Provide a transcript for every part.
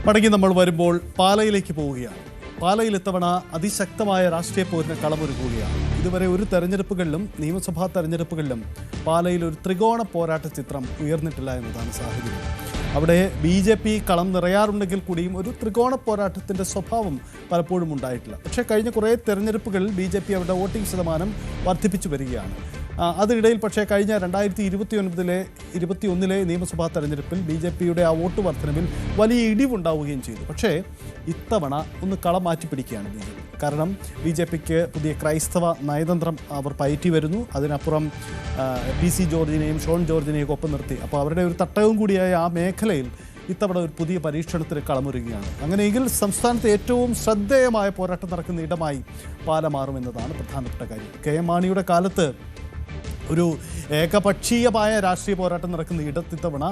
മടങ്ങി നമ്മൾ വരുമ്പോൾ പാലയിലേക്ക് പോവുകയാണ്. പാലയിൽ ഇത്തവണ അതിശക്തമായ രാഷ്ട്രീയ പോരിന് കളമൊരുക്കുകയാണ്. ഇതുവരെ ഒരു തെരഞ്ഞെടുപ്പുകളിലും നിയമസഭാ തെരഞ്ഞെടുപ്പുകളിലും പാലയിൽ ഒരു ത്രികോണ പോരാട്ട ചിത്രം ഉയർന്നിട്ടില്ല എന്നതാണ് സാഹചര്യം. അവിടെ BJP കളം നിറയാറുണ്ടെങ്കിൽ കൂടിയും ഒരു ത്രികോണ പോരാട്ടത്തിൻ്റെ സ്വഭാവം പലപ്പോഴും ഉണ്ടായിട്ടില്ല. പക്ഷേ കഴിഞ്ഞ കുറേ തെരഞ്ഞെടുപ്പുകളിൽ BJP അവരുടെ വോട്ടിംഗ് ശതമാനം വർദ്ധിപ്പിച്ചു വരികയാണ്. അതിനിടയിൽ പക്ഷേ കഴിഞ്ഞ 2021 നിയമസഭാ തെരഞ്ഞെടുപ്പിൽ BJPയുടെ ആ വോട്ട് വർധനവിൽ വലിയ ഇടിവുണ്ടാവുകയും ചെയ്തു. പക്ഷേ ഇത്തവണ ഒന്ന് കളം മാറ്റി പിടിക്കുകയാണ് BJP. കാരണം BJPക്ക് പുതിയ ക്രൈസ്തവ നയതന്ത്രം അവർ പയറ്റി വരുന്നു. അതിനപ്പുറം PC ജോർജിനെയും ഷോൺ ജോർജിനെയും ഒപ്പം നിർത്തി. അപ്പോൾ അവരുടെ ഒരു തട്ടവും കൂടിയായ ആ മേഖലയിൽ ഇത്തവണ ഒരു പുതിയ പരീക്ഷണത്തിന് കളമൊരുങ്ങുകയാണ്. അങ്ങനെയെങ്കിൽ സംസ്ഥാനത്ത് ഏറ്റവും ശ്രദ്ധേയമായ പോരാട്ടം നടക്കുന്ന ഇടമായി പാല മാറുമെന്നതാണ് പ്രധാനപ്പെട്ട കാര്യം. KM മാണിയുടെ കാലത്ത് ഒരു ഏകപക്ഷീയമായ രാഷ്ട്രീയ പോരാട്ടം നടക്കുന്ന ഇടത്തിത്തവണ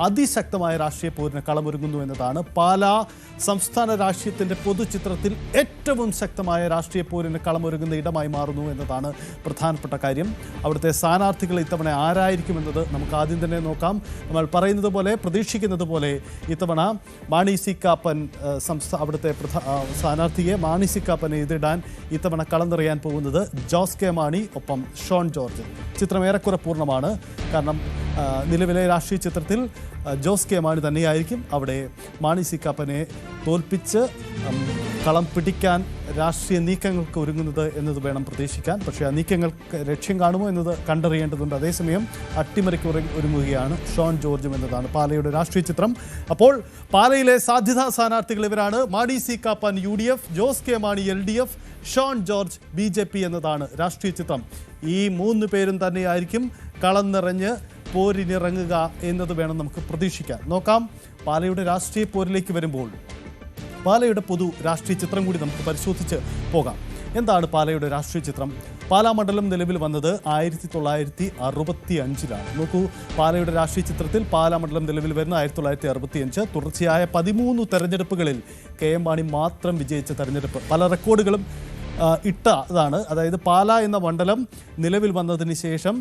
അതിശക്തമായ രാഷ്ട്രീയ പോരിന് കളമൊരുങ്ങുന്നു എന്നതാണ്. പാലാ സംസ്ഥാന രാഷ്ട്രീയത്തിൻ്റെ പൊതുചിത്രത്തിൽ ഏറ്റവും ശക്തമായ രാഷ്ട്രീയ പോരിന് കളമൊരുങ്ങുന്ന ഇടമായി മാറുന്നു എന്നതാണ് പ്രധാനപ്പെട്ട കാര്യം. അവിടുത്തെ സ്ഥാനാർത്ഥികൾ ഇത്തവണ ആരായിരിക്കുമെന്നത് നമുക്ക് ആദ്യം തന്നെ നോക്കാം. നമ്മൾ പറയുന്നത് പോലെ, പ്രതീക്ഷിക്കുന്നത് പോലെ ഇത്തവണ മാണി സി കാപ്പൻ അവിടുത്തെ സ്ഥാനാർത്ഥിയെ മാണി സി കാപ്പനെ എതിരിടാൻ ഇത്തവണ കളം നിറയാൻ പോകുന്നത് ജോസ് കെ മാണി ഒപ്പം ഷോൺ ജോർജ്. ചിത്രം ഏറെക്കുറെ പൂർണ്ണമാണ്. കാരണം നിലവിലെ രാഷ്ട്രീയ ചിത്രത്തിൽ ജോസ് കെ മാണി തന്നെയായിരിക്കും അവിടെ മാണി സി കാപ്പനെ തോൽപ്പിച്ച് കളം പിടിക്കാൻ രാഷ്ട്രീയ നീക്കങ്ങൾക്ക് ഒരുങ്ങുന്നത് എന്നത് വേണം പ്രതീക്ഷിക്കാൻ. പക്ഷേ ആ നീക്കങ്ങൾക്ക് ലക്ഷ്യം കാണുമോ എന്നത് കണ്ടറിയേണ്ടതുണ്ട്. അതേസമയം അട്ടിമറിക്ക് ഒരുങ്ങുകയാണ് ഷോൺ ജോർജും എന്നതാണ് പാലയുടെ രാഷ്ട്രീയ ചിത്രം. അപ്പോൾ പാലയിലെ സാധ്യതാ സ്ഥാനാർത്ഥികൾ ഇവരാണ്: Mani C Kappan UDF, Jose K Mani LDF, Shone George BJP എന്നതാണ് രാഷ്ട്രീയ ചിത്രം. ഈ 3 പേരും തന്നെയായിരിക്കും കളം നിറഞ്ഞ് പോരിനിറങ്ങുക എന്നത് വേണം നമുക്ക് പ്രതീക്ഷിക്കാൻ. നോക്കാം, പാലയുടെ രാഷ്ട്രീയ പോരിലേക്ക് വരുമ്പോൾ പാലയുടെ പൊതു രാഷ്ട്രീയ ചിത്രം കൂടി നമുക്ക് പരിശോധിച്ച് പോകാം. എന്താണ് പാലയുടെ രാഷ്ട്രീയ ചിത്രം? പാലാ മണ്ഡലം നിലവിൽ വന്നത് 1965-ലാണ്. നോക്കൂ, പാലയുടെ രാഷ്ട്രീയ ചിത്രത്തിൽ പാലാ മണ്ഡലം നിലവിൽ വരുന്ന 1965. തുടർച്ചയായ 13 തെരഞ്ഞെടുപ്പുകളിൽ KM മാണി മാത്രം വിജയിച്ച തെരഞ്ഞെടുപ്പ്. പല റെക്കോർഡുകളും ഇട്ടതാണ്. അതായത് പാല എന്ന മണ്ഡലം നിലവിൽ വന്നതിന് ശേഷം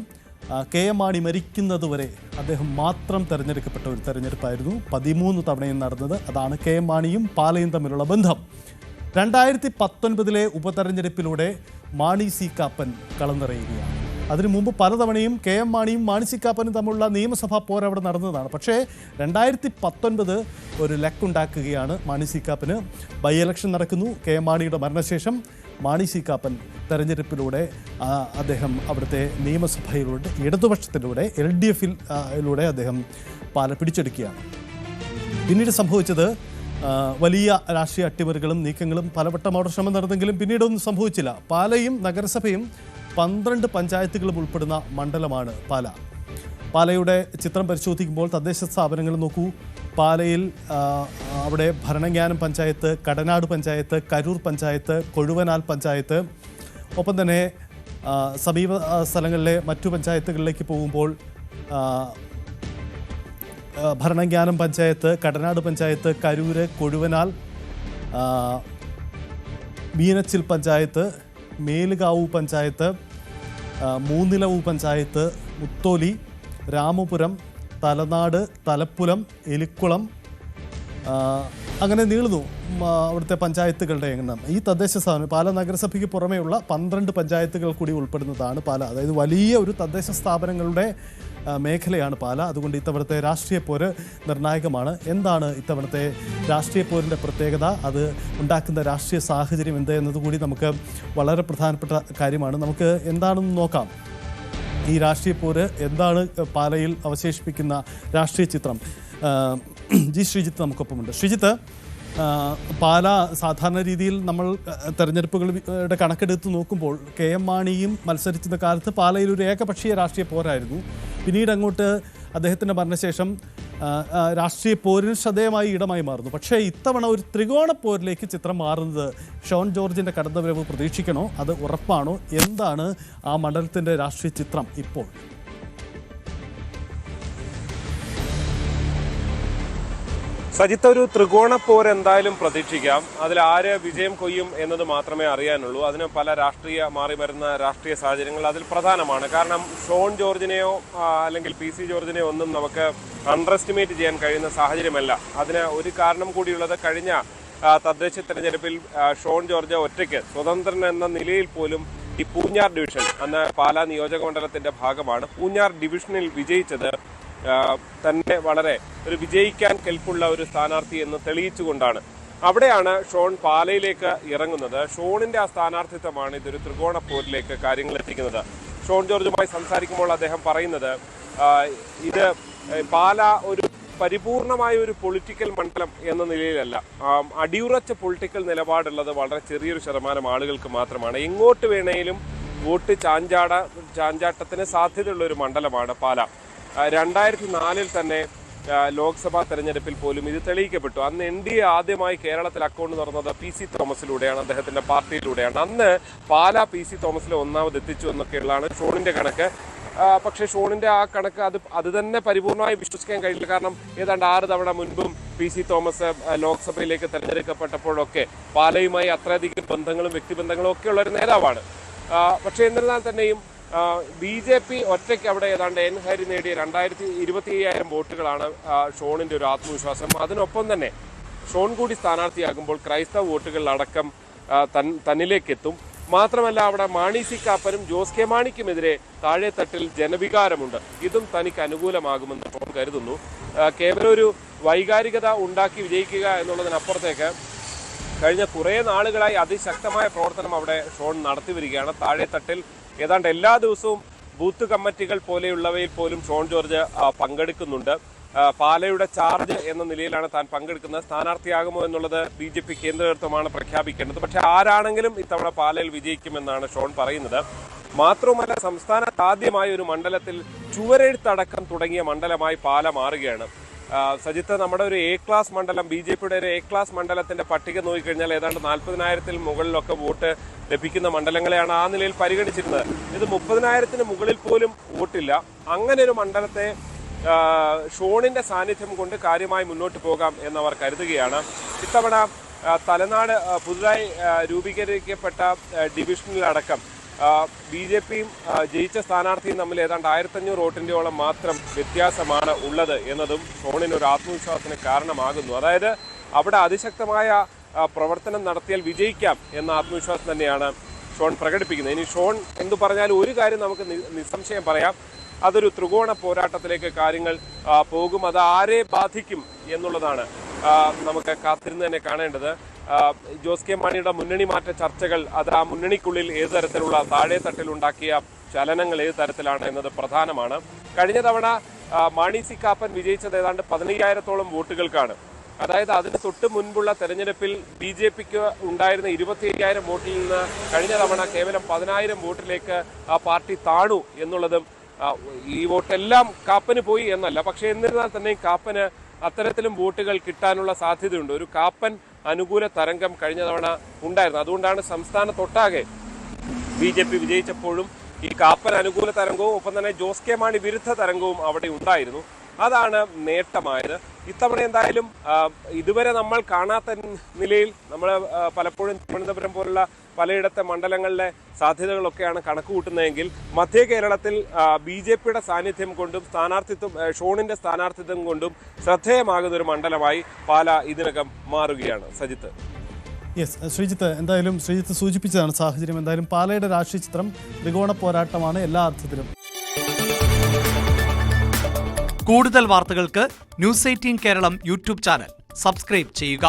KM മാണി മരിക്കുന്നതുവരെ അദ്ദേഹം മാത്രം തിരഞ്ഞെടുക്കപ്പെട്ട ഒരു തെരഞ്ഞെടുപ്പായിരുന്നു 13 തവണയും നടന്നത്. അതാണ് KM മാണിയും പാലയും തമ്മിലുള്ള ബന്ധം. 2019 ഉപതെരഞ്ഞെടുപ്പിലൂടെ മാണി സി കാപ്പൻ കളം നിറയുകയാണ്. അതിനു മുമ്പ് പലതവണയും KM മാണിയും മാണി സി കാപ്പനും തമ്മിലുള്ള നിയമസഭാ പോരവിടെ നടന്നതാണ്. പക്ഷേ 2019 ഒരു ലക്കുണ്ടാക്കുകയാണ് മാണി സി കാപ്പന്. ബൈ ഇലക്ഷൻ നടക്കുന്നു. KM മാണിയുടെ മരണശേഷം മാണി സി കാപ്പൻ തെരഞ്ഞെടുപ്പിലൂടെ അദ്ദേഹം അവിടുത്തെ നിയമസഭയിലൂടെ ഇടതുപക്ഷത്തിലൂടെ LDF-ലൂടെ അദ്ദേഹം പാല പിടിച്ചെടുക്കുകയാണ്. പിന്നീട് സംഭവിച്ചത് വലിയ രാഷ്ട്രീയ അട്ടിമറികളും നീക്കങ്ങളും പലവട്ടം അവിടെ ശ്രമം നടന്നെങ്കിലും പിന്നീടൊന്നും സംഭവിച്ചില്ല. പാലയും നഗരസഭയും 12 പഞ്ചായത്തുകളും ഉൾപ്പെടുന്ന മണ്ഡലമാണ് പാല. പാലയുടെ ചിത്രം പരിശോധിക്കുമ്പോൾ തദ്ദേശ സ്ഥാപനങ്ങൾ നോക്കൂ. പാലയിൽ അവിടെ ഭരണങ്ങാനം പഞ്ചായത്ത്, കടനാട് പഞ്ചായത്ത്, കരൂർ പഞ്ചായത്ത്, കൊഴുവനാൽ പഞ്ചായത്ത്, ഒപ്പം തന്നെ സമീപ സ്ഥലങ്ങളിലെ മറ്റു പഞ്ചായത്തുകളിലേക്ക് പോകുമ്പോൾ ഭരണങ്ങാനം പഞ്ചായത്ത്, കടനാട് പഞ്ചായത്ത്, കരൂര്, കൊഴുവനാൽ, മീനച്ചിൽ പഞ്ചായത്ത്, മേലുകാവു പഞ്ചായത്ത്, മൂന്നിലവു പഞ്ചായത്ത്, മുത്തോലി, രാമപുരം, തലനാട്, തലപ്പുലം, എലിക്കുളം, അങ്ങനെ നീളുന്നു അവിടുത്തെ പഞ്ചായത്തുകളുടെ എണ്ണം. ഈ തദ്ദേശ സ്ഥാപനം പാല നഗരസഭയ്ക്ക് പുറമെയുള്ള 12 പഞ്ചായത്തുകൾ കൂടി ഉൾപ്പെടുന്നതാണ് പാല. അതായത് വലിയ ഒരു തദ്ദേശ സ്ഥാപനങ്ങളുടെ മേഖലയാണ് പാല. അതുകൊണ്ട് ഇത്തവണത്തെ രാഷ്ട്രീയ പോര് നിർണായകമാണ്. എന്താണ് ഇത്തവണത്തെ രാഷ്ട്രീയ പോരിൻ്റെ പ്രത്യേകത, അത് ഉണ്ടാക്കുന്ന രാഷ്ട്രീയ സാഹചര്യം എന്ത് എന്നതുകൂടി നമുക്ക് വളരെ പ്രധാനപ്പെട്ട കാര്യമാണ്. നമുക്ക് എന്താണെന്ന് നോക്കാം. ഈ രാഷ്ട്രീയ പോര് എന്താണ് പാലയിൽ അവശേഷിപ്പിക്കുന്ന രാഷ്ട്രീയ ചിത്രം? ജി ശ്രീജിത്ത് നമുക്കൊപ്പമുണ്ട്. ശ്രീജിത്ത്, പാല സാധാരണ രീതിയിൽ നമ്മൾ തെരഞ്ഞെടുപ്പുകളുടെ കണക്കെടുത്ത് നോക്കുമ്പോൾ KM മാണിയും മത്സരിച്ചിരുന്ന കാലത്ത് പാലയിൽ ഒരു ഏകപക്ഷീയ രാഷ്ട്രീയ പോരായിരുന്നു. പിന്നീട് അങ്ങോട്ട് അദ്ദേഹത്തിൻ്റെ മരണശേഷം രാഷ്ട്രീയ പോരിന് ശ്രദ്ധേയമായ ഇടമായി മാറുന്നു. പക്ഷേ ഇത്തവണ ഒരു ത്രികോണ പോരിലേക്ക് ചിത്രം മാറുന്നത് ഷോൺ ജോർജിൻ്റെ കടന്നുവരവ് പ്രതീക്ഷിക്കണോ? അത് ഉറപ്പാണോ? എന്താണ് ആ മണ്ഡലത്തിൻ്റെ രാഷ്ട്രീയ ചിത്രം ഇപ്പോൾ? സജിത്ത്, ഒരു ത്രികോണ പോർ എന്തായാലും പ്രതീക്ഷിക്കാം. അതിൽ ആര് വിജയം കൊയ്യും എന്നത് മാത്രമേ അറിയാനുള്ളൂ. അതിന് പല മാറി വരുന്ന രാഷ്ട്രീയ സാഹചര്യങ്ങൾ അതിൽ പ്രധാനമാണ്. കാരണം ഷോൺ ജോർജിനെയോ അല്ലെങ്കിൽ PC ജോർജിനെയോ ഒന്നും നമുക്ക് അണ്ടർ എസ്റ്റിമേറ്റ് ചെയ്യാൻ കഴിയുന്ന സാഹചര്യമല്ല. അതിന് ഒരു കാരണം കൂടിയുള്ളത്, കഴിഞ്ഞ തദ്ദേശ തെരഞ്ഞെടുപ്പിൽ ഷോൺ ജോർജ് ഒറ്റയ്ക്ക് സ്വതന്ത്രൻ എന്ന നിലയിൽ പോലും ഈ പൂഞ്ഞാർ ഡിവിഷൻ, അന്ന് പാലാ നിയോജക മണ്ഡലത്തിന്റെ ഭാഗമാണ്, പൂഞ്ഞാർ ഡിവിഷനിൽ വിജയിച്ചത് തന്നെ വളരെ ഒരു വിജയിക്കാൻ കെൽപ്പുള്ള ഒരു സ്ഥാനാർത്ഥി എന്ന് തെളിയിച്ചുകൊണ്ടാണ്. അവിടെയാണ് ഷോൺ പാലയിലേക്ക് ഇറങ്ങുന്നത്. ഷോണിന്റെ ആ സ്ഥാനാർത്ഥിത്വമാണ് ഇതൊരു ത്രികോണ പോരിലേക്ക് കാര്യങ്ങൾ എത്തിക്കുന്നത്. ഷോൺ ജോർജുമായി സംസാരിക്കുമ്പോൾ അദ്ദേഹം പറയുന്നത്, ഇത് പാല ഒരു പരിപൂർണമായ ഒരു പൊളിറ്റിക്കൽ മണ്ഡലം എന്ന നിലയിലല്ല, അടിയുറച്ച പൊളിറ്റിക്കൽ നിലപാടുള്ളത് വളരെ ചെറിയൊരു ശതമാനം ആളുകൾക്ക് മാത്രമാണ്. എങ്ങോട്ട് വേണേലും വോട്ട് ചാഞ്ചാട്ടത്തിന് സാധ്യതയുള്ള ഒരു മണ്ഡലമാണ് പാല. 2004 തന്നെ ലോക്സഭാ തെരഞ്ഞെടുപ്പിൽ പോലും ഇത് തെളിയിക്കപ്പെട്ടു. അന്ന് NDA ആദ്യമായി കേരളത്തിൽ അക്കൗണ്ട് തുറന്നത് PC തോമസിലൂടെയാണ്, അദ്ദേഹത്തിന്റെ പാർട്ടിയിലൂടെയാണ്. അന്ന് പാല PC തോമസിലെ ഒന്നാമത് എത്തിച്ചു എന്നൊക്കെയുള്ളതാണ് ഷോണിന്റെ കണക്ക്. പക്ഷേ ഷോണിന്റെ ആ കണക്ക് അത് തന്നെ പരിപൂർണമായി വിശ്വസിക്കാൻ കഴിയില്ല. കാരണം ഏതാണ്ട് 6 തവണ മുൻപും PC തോമസ് ലോക്സഭയിലേക്ക് തെരഞ്ഞെടുക്കപ്പെട്ടപ്പോഴൊക്കെ പാലയുമായി അത്രയധികം ബന്ധങ്ങളും വ്യക്തിബന്ധങ്ങളും ഒക്കെ ഉള്ള ഒരു നേതാവാണ്. പക്ഷേ എന്നിരുന്നാൽ തന്നെയും BJP ഒറ്റയ്ക്ക് അവിടെ ഏതാണ്ട് എൻഹരി നേടിയ 225,000 വോട്ടുകളാണ് ഷോണിന്റെ ഒരു ആത്മവിശ്വാസം. അതിനൊപ്പം തന്നെ ഷോൺ കൂടി സ്ഥാനാർത്ഥിയാകുമ്പോൾ ക്രൈസ്തവ വോട്ടുകളിലടക്കം തന്നിലേക്ക് എത്തും. മാത്രമല്ല, അവിടെ മാണി സി കാപ്പനും ജോസ് കെ മാണിക്കുമെതിരെ താഴെത്തട്ടിൽ ജനവികാരമുണ്ട്. ഇതും തനിക്ക് അനുകൂലമാകുമെന്ന് ഷോൺ കരുതുന്നു. കേവലം ഒരു വൈകാരികത ഉണ്ടാക്കി വിജയിക്കുക എന്നുള്ളതിനപ്പുറത്തേക്ക് കഴിഞ്ഞ കുറേ നാളുകളായി അതിശക്തമായ പ്രവർത്തനം അവിടെ ഷോൺ നടത്തി വരികയാണ്. താഴെത്തട്ടിൽ ഏതാണ്ട് എല്ലാ ദിവസവും ബൂത്ത് കമ്മിറ്റികൾ പോലെയുള്ളവയിൽ പോലും ഷോൺ ജോർജ് പങ്കെടുക്കുന്നുണ്ട്. പാലയുടെ ചാർജ് എന്ന നിലയിലാണ് താൻ പങ്കെടുക്കുന്നത്. സ്ഥാനാർത്ഥിയാകുമോ എന്നുള്ളത് BJP കേന്ദ്ര നേതൃത്വമാണ് പ്രഖ്യാപിക്കേണ്ടത്. പക്ഷെ ആരാണെങ്കിലും ഇത്തവണ പാലയിൽ വിജയിക്കുമെന്നാണ് ഷോൺ പറയുന്നത്. മാത്രവുമല്ല, സംസ്ഥാനത്ത് ആദ്യമായി ഒരു മണ്ഡലത്തിൽ ചുവരെഴുത്തടക്കം തുടങ്ങിയ മണ്ഡലമായി പാല മാറുകയാണ്. സജിത്ത്, നമ്മുടെ ഒരു A ക്ലാസ് മണ്ഡലം, BJPയുടെ ഒരു A ക്ലാസ് മണ്ഡലത്തിന്റെ പട്ടിക നോക്കിക്കഴിഞ്ഞാൽ ഏതാണ്ട് 40,000-ൽ മുകളിലൊക്കെ വോട്ട് ലഭിക്കുന്ന മണ്ഡലങ്ങളെയാണ് ആ നിലയിൽ പരിഗണിച്ചിരുന്നത്. ഇത് 30,000-ന് മുകളിൽ പോലും വോട്ടില്ല. അങ്ങനെ ഒരു മണ്ഡലത്തെ ഷോണിന്റെ സാന്നിധ്യം കൊണ്ട് കാര്യമായി മുന്നോട്ട് പോകാം എന്നവർ കരുതുകയാണ്. ഇത്തവണ തലനാട് പുതുതായി രൂപീകരിക്കപ്പെട്ട ഡിവിഷനിലടക്കം BJPയും ജയിച്ച സ്ഥാനാർത്ഥിയും തമ്മിൽ ഏതാണ്ട് 1,500 വോട്ടിന്റെയോളം മാത്രം വ്യത്യാസമാണ് ഉള്ളത് എന്നതും ഷോണിന് ഒരു ആത്മവിശ്വാസത്തിന് കാരണമാകുന്നു. അതായത് അവിടെ അതിശക്തമായ പ്രവർത്തനം നടത്തിയാൽ വിജയിക്കാം എന്ന ആത്മവിശ്വാസം തന്നെയാണ് ഷോൺ പ്രകടിപ്പിക്കുന്നത്. ഇനി ഷോൺ എന്തു പറഞ്ഞാലും ഒരു കാര്യം നമുക്ക് നിസ്സംശയം പറയാം, അതൊരു ത്രികോണ പോരാട്ടത്തിലേക്ക് കാര്യങ്ങൾ പോകും. അത് ആരെ ബാധിക്കും എന്നുള്ളതാണ് നമുക്ക് കാത്തിരുന്ന് തന്നെ കാണേണ്ടത്. ജോസ് കെ മാണിയുടെ മുന്നണി മാറ്റ ചർച്ചകൾ, അത് ആ മുന്നണിക്കുള്ളിൽ ഏത് തരത്തിലുള്ള താഴെത്തട്ടിലുണ്ടാക്കിയ ചലനങ്ങൾ ഏത് തരത്തിലാണ് എന്നത് പ്രധാനമാണ്. കഴിഞ്ഞ തവണ മാണി സി കാപ്പൻ വിജയിച്ചത് ഏതാണ്ട് 15,000-ഓളം വോട്ടുകൾക്കാണ്. അതായത് അതിന് തൊട്ട് മുൻപുള്ള തെരഞ്ഞെടുപ്പിൽ BJPക്ക് ഉണ്ടായിരുന്ന 25,000 വോട്ടിൽ നിന്ന് കഴിഞ്ഞ തവണ കേവലം 10,000 വോട്ടിലേക്ക് ആ പാർട്ടി താണു എന്നുള്ളതും, ഈ വോട്ടെല്ലാം കാപ്പന് പോയി എന്നല്ല, പക്ഷെ എന്നിരുന്നാൽ തന്നെ കാപ്പന് അത്തരത്തിലും വോട്ടുകൾ കിട്ടാനുള്ള സാധ്യതയുണ്ട്. ഒരു കാപ്പൻ അനുകൂല തരംഗം കഴിഞ്ഞ തവണ ഉണ്ടായിരുന്നു. അതുകൊണ്ടാണ് സംസ്ഥാനത്തൊട്ടാകെ BJP വിജയിച്ചപ്പോഴും ഈ കാപ്പൻ അനുകൂല തരംഗവും ഒപ്പം തന്നെ ജോസ് കെ മാണി വിരുദ്ധ തരംഗവും അവിടെ ഉണ്ടായിരുന്നു. അതാണ് നേട്ടമായത്. ഇത്തവണ എന്തായാലും ഇതുവരെ നമ്മൾ കാണാത്ത നിലയിൽ നമ്മൾ പലപ്പോഴും തിരുവനന്തപുരം പോലുള്ള പലയിടത്തെ മണ്ഡലങ്ങളിലെ സാധ്യതകളൊക്കെയാണ് കണക്ക് കൂട്ടുന്നതെങ്കിൽ മധ്യ കേരളത്തിൽ BJPയുടെ സാന്നിധ്യം കൊണ്ടും ഷോണിന്റെ സ്ഥാനാർത്ഥിത്വം കൊണ്ടും ശ്രദ്ധേയമാകുന്ന ഒരു മണ്ഡലമായി പാല ഇതിനകം മാറുകയാണ്. സജിത്ത്. യെസ്, ശ്രീജിത്ത്, എന്തായാലും ശ്രീജിത്ത് സൂചിപ്പിച്ചതാണ് സാഹചര്യം. എന്തായാലും പാലയുടെ രാഷ്ട്രീയ ചിത്രം ത്രികോണ പോരാട്ടമാണ് എല്ലാ അർത്ഥത്തിലും. കൂടുതൽ വാർത്തകൾക്ക് News 18 Keralam YouTube channel subscribe ചെയ്യുക.